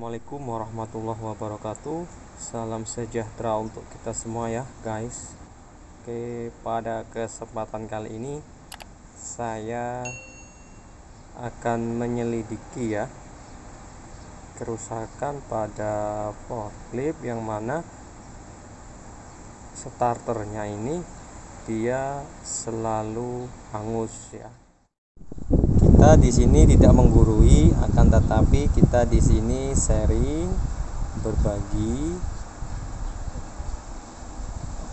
Assalamualaikum warahmatullahi wabarakatuh. Salam sejahtera untuk kita semua ya guys. Oke, pada kesempatan kali ini saya akan menyelidiki ya kerusakan pada forklift yang mana starternya ini dia selalu hangus ya. Kita di sini tidak menggurui, akan tetapi kita di sini sharing, berbagi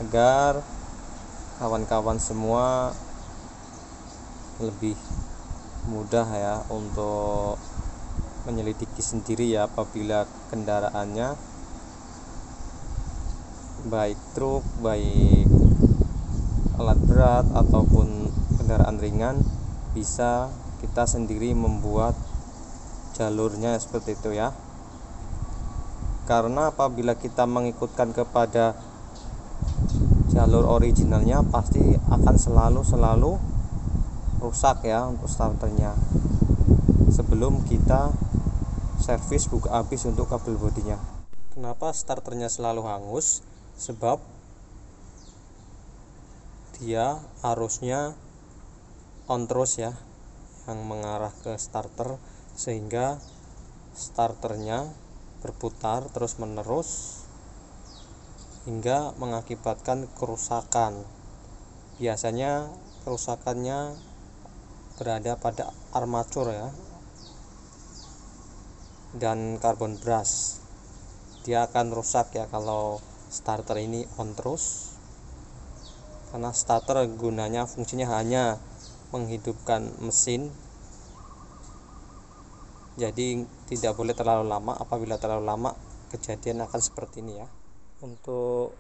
agar kawan-kawan semua lebih mudah ya untuk menyelidiki sendiri ya apabila kendaraannya baik truk, baik alat berat ataupun kendaraan ringan bisa kita sendiri membuat jalurnya seperti itu ya. Karena apabila kita mengikutkan kepada jalur originalnya pasti akan selalu rusak ya untuk starternya. Sebelum kita servis buka habis untuk kabel bodinya. Kenapa starternya selalu hangus? Sebab dia arusnya on terus ya, yang mengarah ke starter sehingga starternya berputar terus menerus hingga mengakibatkan kerusakan. Biasanya kerusakannya berada pada armatur ya dan karbon brush. Dia akan rusak ya kalau starter ini on terus, karena starter gunanya fungsinya hanya menghidupkan mesin, jadi tidak boleh terlalu lama. Apabila terlalu lama kejadian akan seperti ini ya. Untuk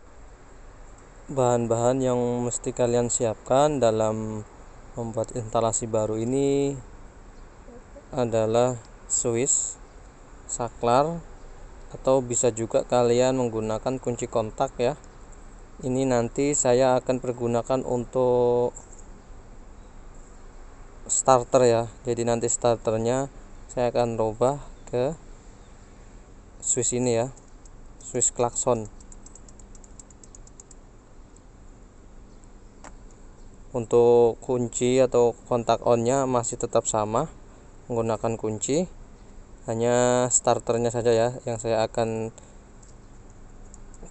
bahan-bahan yang mesti kalian siapkan dalam membuat instalasi baru ini adalah switch, saklar, atau bisa juga kalian menggunakan kunci kontak ya. Ini nanti saya akan pergunakan untuk starter ya. Jadi nanti starternya saya akan rubah ke switch ini ya, switch klakson. Untuk kunci atau kontak onnya masih tetap sama, menggunakan kunci, hanya starternya saja ya yang saya akan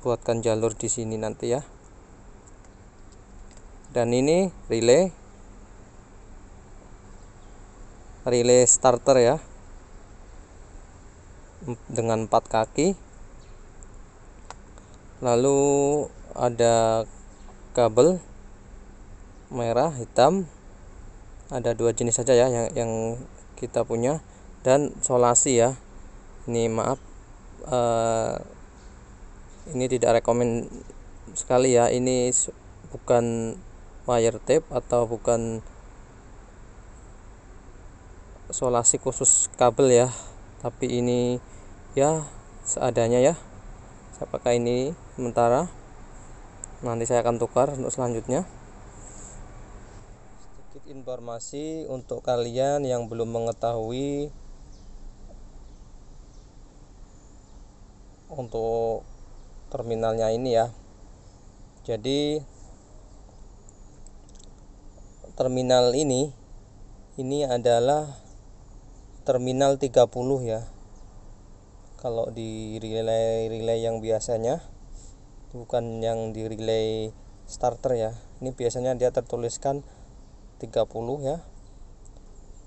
buatkan jalur di sini nanti ya. Dan ini relay starter ya, dengan 4 kaki. Lalu ada kabel merah, hitam, ada 2 jenis saja ya yang kita punya. Dan solasi ya, ini maaf ini tidak rekomend sekali ya, ini bukan wire tape atau bukan solasi khusus kabel ya, tapi ini ya seadanya ya. Saya pakai ini sementara, nanti saya akan tukar untuk selanjutnya. Sedikit informasi untuk kalian yang belum mengetahui untuk terminalnya ini ya. Jadi terminal ini adalah terminal 30 ya. Kalau di relay yang biasanya, bukan yang di relay starter ya. Ini biasanya dia tertuliskan 30 ya.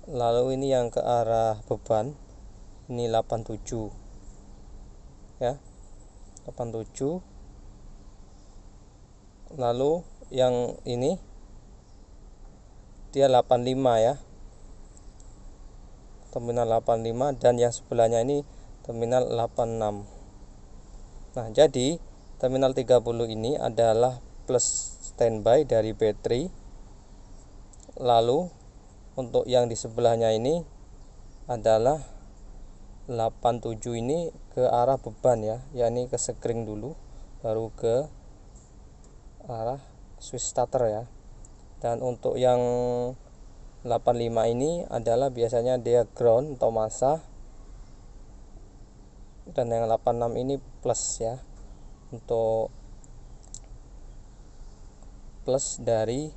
Lalu ini yang ke arah beban ini 87 ya, 87. Lalu yang ini dia 85 ya, terminal 85, dan yang sebelahnya ini terminal 86. Nah, jadi terminal 30 ini adalah plus standby dari baterai. Lalu untuk yang di sebelahnya ini adalah 87 ini ke arah beban ya, yakni ke sekring dulu baru ke arah switch starter ya. Dan untuk yang 85 ini adalah biasanya dia ground atau masa, dan yang 86 ini plus ya, untuk plus dari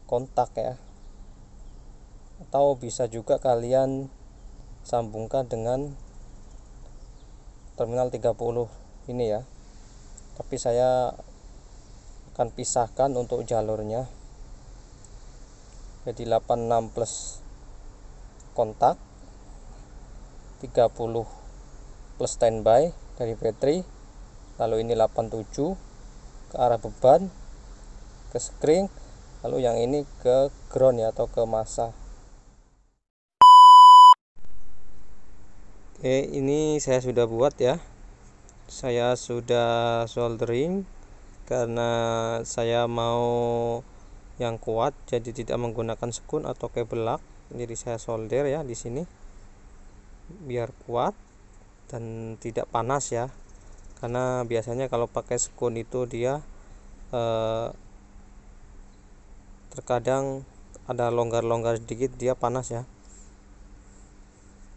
kontak ya, atau bisa juga kalian sambungkan dengan terminal 30 ini ya, tapi saya akan pisahkan untuk jalurnya. Jadi 86 plus kontak, 30 plus standby dari baterai, lalu ini 87 ke arah beban, ke skring, lalu yang ini ke ground ya, atau ke massa. Oke, ini saya sudah buat ya, saya sudah soldering karena saya mau yang kuat, jadi tidak menggunakan sekun atau kabel lak. Jadi saya solder ya di sini biar kuat dan tidak panas ya, karena biasanya kalau pakai sekun itu dia terkadang ada longgar-longgar sedikit, dia panas ya.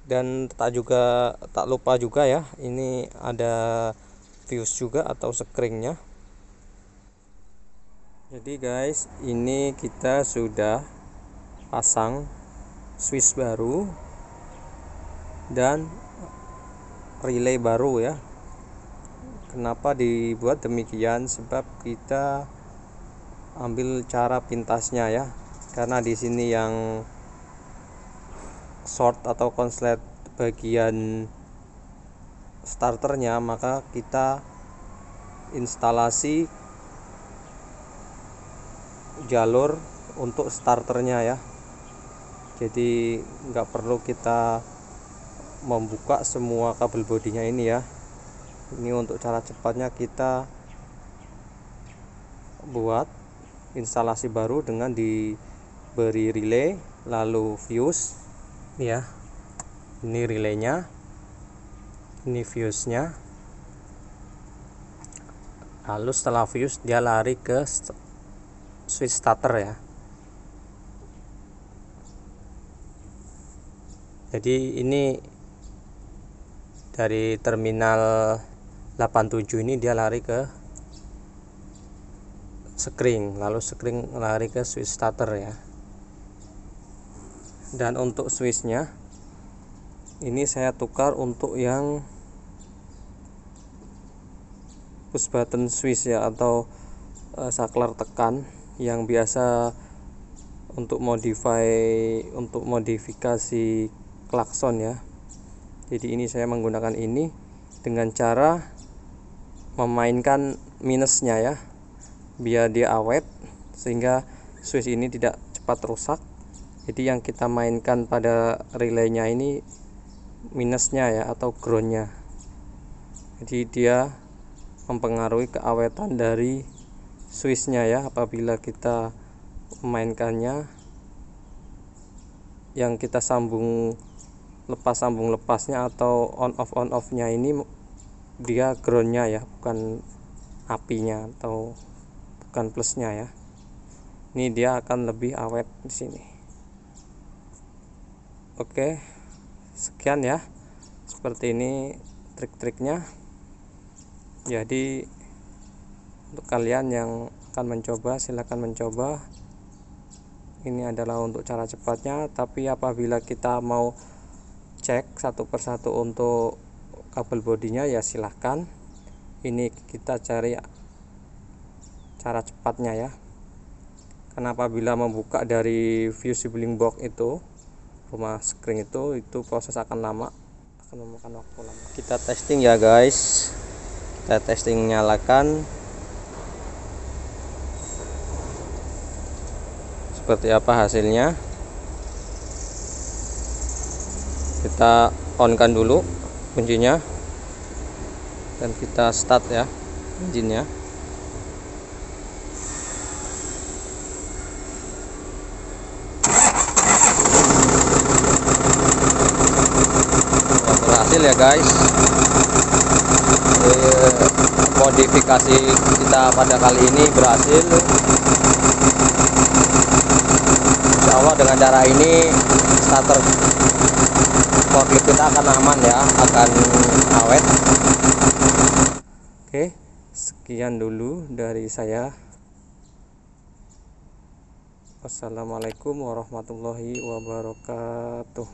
Dan tak lupa juga ya, ini ada fuse juga atau skringnya. Jadi guys, ini kita sudah pasang switch baru dan relay baru ya. Kenapa dibuat demikian? Sebab kita ambil cara pintasnya ya, karena di sini yang short atau konslet bagian starternya, maka kita instalasi jalur untuk starternya ya. Jadi nggak perlu kita membuka semua kabel bodinya ini ya. Ini untuk cara cepatnya kita buat instalasi baru dengan diberi relay, lalu fuse ya. Ini relaynya, ini fuse-nya. Lalu setelah fuse dia lari ke switch starter ya. Jadi ini dari terminal 87 ini dia lari ke skring, lalu skring lari ke switch starter ya. Dan untuk switchnya ini saya tukar untuk yang push button switch ya, atau saklar tekan yang biasa untuk modifikasi klakson ya. Jadi ini saya menggunakan ini dengan cara memainkan minusnya ya, biar dia awet sehingga switch ini tidak cepat rusak. Jadi yang kita mainkan pada relaynya ini minusnya ya, atau groundnya. Jadi dia mempengaruhi keawetan dari switchnya ya. Apabila kita memainkannya, yang kita sambung lepasnya atau on off nya ini dia groundnya ya, bukan apinya atau bukan plusnya ya. Ini dia akan lebih awet di sini. Oke, sekian ya, seperti ini trik-triknya. Jadi untuk kalian yang akan mencoba, silahkan mencoba. Ini adalah untuk cara cepatnya, tapi apabila kita mau cek satu persatu untuk kabel bodinya ya silahkan. Ini kita cari cara cepatnya ya, karena apabila membuka dari fusibling box itu, rumah skring itu proses akan lama, akan memakan waktu lama. Kita testing ya guys, kita testing, nyalakan seperti apa hasilnya. Kita on kan dulu kuncinya dan kita start ya engine-nya. Berhasil ya guys. Modifikasi kita pada kali ini berhasil. Insya Allah dengan cara ini starter 40 kulit kita akan aman ya, akan awet. Oke, sekian dulu dari saya. Wassalamualaikum warahmatullahi wabarakatuh.